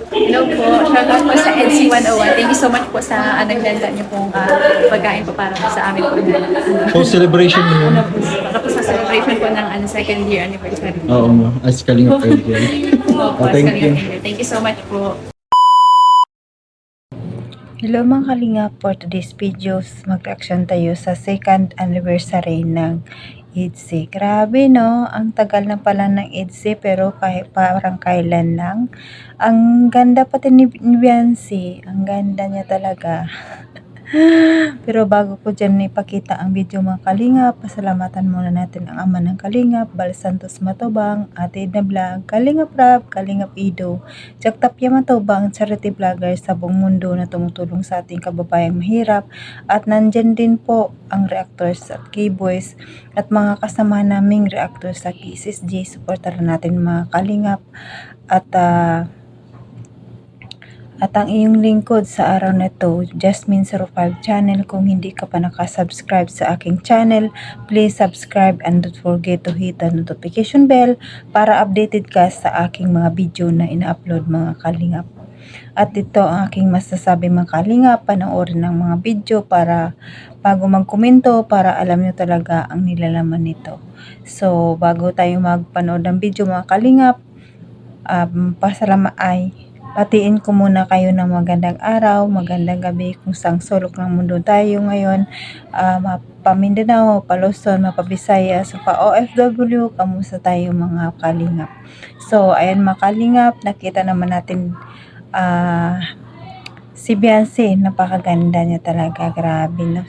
Hello po. Shoutout po sa EDC 101. Thank you so much po sa ganda niyo pong pagkain po para po sa amin po. So, celebration mo yun? Para po sa celebration po ng second year anniversary. Oo mo. As Kalingap Angel. Opo, Thank you. Thank you so much po. Hello mga kalingap, for today's videos, mag-reaction tayo sa second anniversary ng EDC. Grabe no, ang tagal na pala ng EDC pero kahit parang kailan lang. Ang ganda pati ni Beyonce, ang ganda niya talaga. Pero bago ko dyan ipakita ang video mga kalingap, pasalamatan muna natin ang ama ng kalingap, Bal Santos Matubang, Ate Edna Vlog, Kalingap Rap, Kalingap Ido, Jack Tapia Matubang, charity vlogger sa buong mundo na tumutulong sa ating kababayang mahirap. At nandyan din po ang reactors at keyboys at mga kasama naming reactors sa KSSJ. Supportaran natin mga kalingap at ang iyong lingkod sa araw na to, Jasmine05 channel. Kung hindi ka pa nakasubscribe sa aking channel, please subscribe and don't forget to hit the notification bell para updated ka sa aking mga video na ina-upload mga kalingap. At ito ang aking masasabi mga kalingap, panoorin ng mga video para bago magkomento para alam nyo talaga ang nilalaman nito. So bago tayo magpanood ng video mga kalingap, patiin ko muna kayo ng magandang araw, magandang gabi kung sang sulok ng mundo tayo ngayon. Mapamindanao, Paluzon, Mapabisaya, sa pa-OFW, kamusta tayo mga kalingap. So, ayan mga kalingap, nakita naman natin si Beyonce, napakaganda niya talaga, grabe no.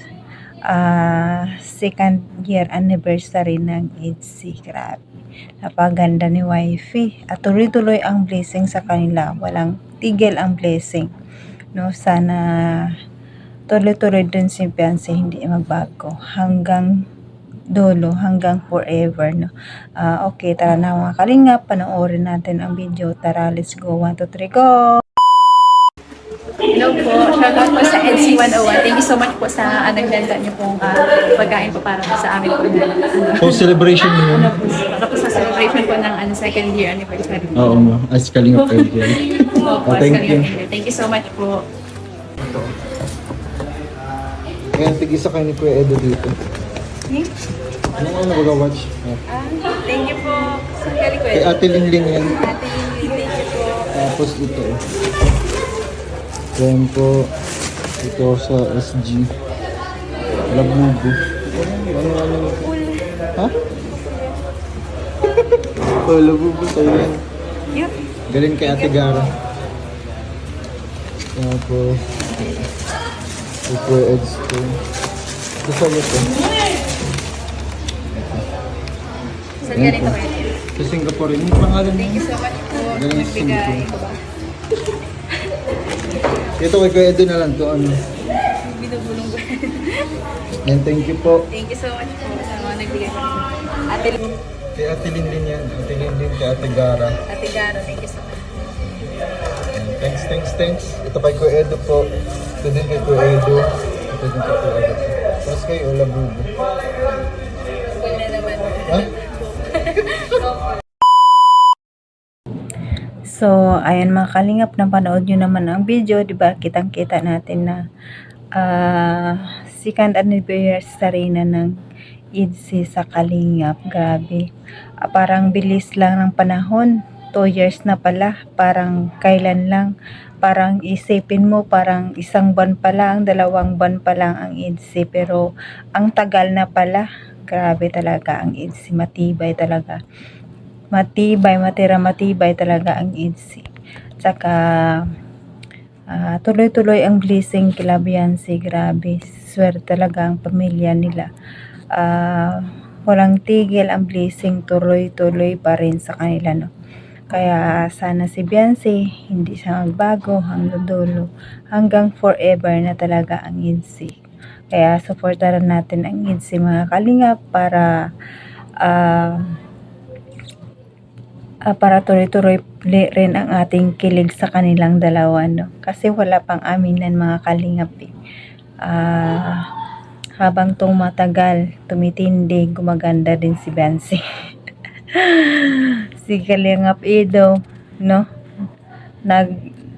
Second year anniversary ng EDC, grabe. Napaganda ni wifey at tuloy-tuloy ang blessing sa kanila, walang tigil ang blessing no. Sana tuloy-tuloy din si Beyonce, hindi magbago hanggang dulo, hanggang forever no. Okay, tara na mga kalingap, panoorin natin ang video. Tara, let's go. 1, 2, 3, go. Hello po. Shoutout po sa EDC 101. Thank you so much po sa ganda niyo pong pagkain po para po sa amin po. So, celebration mo yun? Para po sa celebration po ng second year anniversary. Oo mo. As Kalingap Angel. Opo, Thank you. Thank you so much po. Ngayon, tig-isa kayo ni Kuya Edo dito. Anong ano mag-watch? Thank you po. Saan galing ko Kay Ate Lingling yan. Ate Lily, thank you po. Tapos ito. Yan po. Ito sa SG. Labubo. Ano? Ha? Oh, labubo sa'yo yan. Yep. Galing kay Ate Gara. Tapos ito Eds ko. Ito sa ito. Saan galing ko kayo? Sa Singapore. Yung pangalan Thank you niya. so much po. Galing sa Nagbigay. Singapore. Ito kay Kuya Edo na lang to ano. Binubulong ko. And thank you po. Thank you so much po sa mga nagbigay. Ate Kay Ate Linlin yan. Ate Linlin kay Ate Gara. Ate Garo, thank you so much. Thanks. Ito kay Kuya Edo po. Ito din kay Kuya Edo. Ito din kay Kuya Edo. Tapos kay Olabubo. Full na naman. Ha? So, ayan mga kalingap, napanood nyo naman ang video, di ba? Kitang-kita natin na second anniversary na ng EDC sa kalingap. Grabe. Parang bilis lang ng panahon. 2 years na pala. Parang kailan lang. Parang isipin mo, parang 1 buwan pa lang, 2 buwan pa lang ang EDC. Pero ang tagal na pala. Grabe talaga ang EDC. Matibay talaga. Matibay talaga ang EDC. Tsaka tuloy-tuloy ang blessing kila Beyonce. Grabe, swerte talaga ang pamilya nila. Walang tigil ang blessing, tuloy-tuloy pa rin sa kanila no. Kaya sana si Beyonce hindi siya magbago hanggang dulo, hanggang forever na talaga ang EDC. Kaya supportaran natin ang EDC mga kalingap para para tuloy-tuloy rin ang ating kilig sa kanilang dalawa no. Kasi wala pang aminan mga kalingap eh. Habang tumatagal, tumitindi, gumaganda din si Beyonce. Si Kalingap Ido no,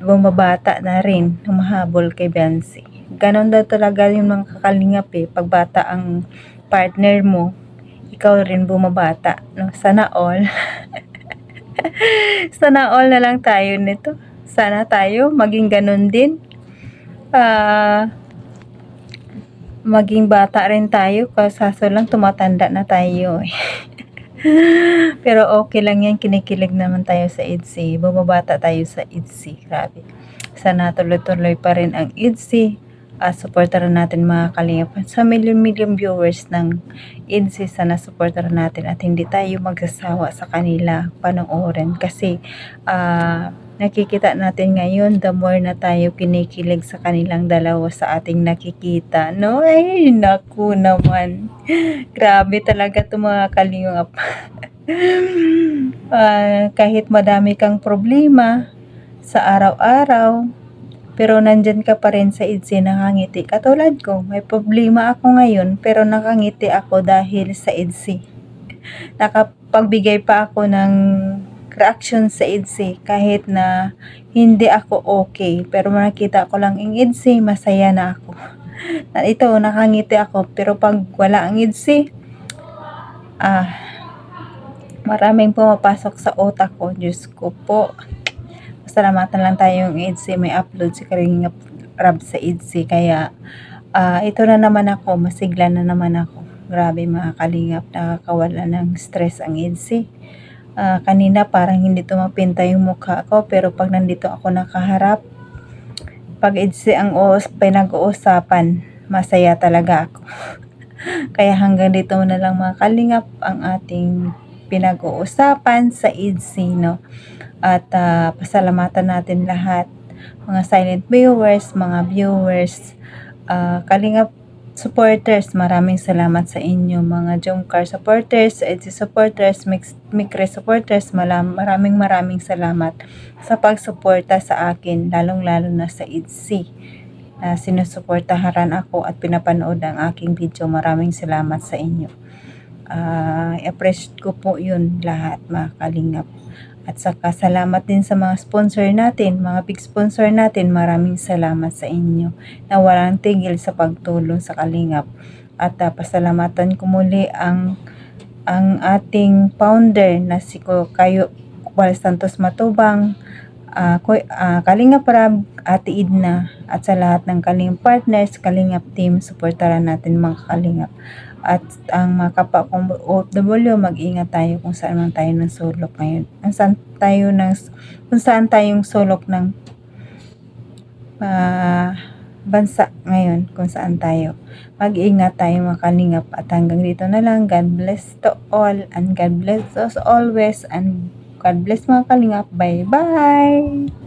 bumabata na rin, humahabol kay Beyonce. Ganon daw talaga yung mga kakalingap eh. Pag bata ang partner mo, ikaw rin bumabata. No? Sana all. Sana all na lang tayo nito. Sana tayo maging ganon din. Maging bata rin tayo. Kaso lang tumatanda na tayo eh. Pero okay lang yan, kinikilig naman tayo sa IDSI. Bumabata tayo sa IDSI. Grabe. Sana tuloy-tuloy pa rin ang IDSI. Supportaran natin mga kalingap. Sa million viewers ng IDSI, sana supportaran natin at hindi tayo magsasawa sa kanila panoorin. Kasi nakikita natin ngayon, the more na tayo kinikilig sa kanilang dalawa sa ating nakikita. No? Ay, naku naman. Grabe talaga itong mga kalingap. Kahit madami kang problema sa araw-araw, pero nandyan ka pa rin sa IDSI, nakangiti. Katulad ko, may problema ako ngayon, pero nakangiti ako dahil sa IDSI. Nakapagbigay pa ako ng reaction sa IDSI kahit na hindi ako okay. Pero nakita ko lang ang IDSI, masaya na ako. Ito, nakangiti ako. Pero pag wala ang IDSI, maraming pumapasok sa utak ko. Diyos ko po. Salamatan lang tayong IDSI, may upload si Kalingap Rab sa IDSI. Kaya ito na naman ako, masigla na naman ako. Grabe mga kalingap, nakakawala ng stress ang IDSI. Kanina parang hindi tumapinta yung mukha ko, pero pag nandito ako nakaharap, pag IDSI ang pinag-uusapan, masaya talaga ako. Kaya hanggang dito na lang mga kalingap ang ating pinag-uusapan sa IDSI, no? At pasalamatan natin lahat, mga silent viewers, mga viewers, kalingap supporters, maraming salamat sa inyo, mga Jomcar supporters, EDSI supporters, Mikre supporters, maraming salamat sa pagsuporta sa akin, lalong-lalo na sa IDSI. Sinusuportahan ako at pinapanood ang aking video. Maraming salamat sa inyo. I-appreciate ko po yun lahat mga kalingap. At saka salamat din sa mga sponsor natin, mga big sponsor natin. Maraming salamat sa inyo na walang tigil sa pagtulong sa kalingap. At pasalamatan ko muli ang ating founder na si Kayo Kubal Santos Matubang, Kalingap Rab, Ate Idna, at sa lahat ng Kalingap partners, Kalingap team, suportaran natin mga kalingap. At ang mga kapwa kong OFW, mag-ingat tayo kung saan man tayo ng sulok ngayon. Kung saan tayong sulok ng bansa ngayon, kung saan tayo. Mag-ingat tayo mga kalingap. At hanggang dito na lang. God bless to all and God bless us always and God bless mga kalingap. Bye-bye!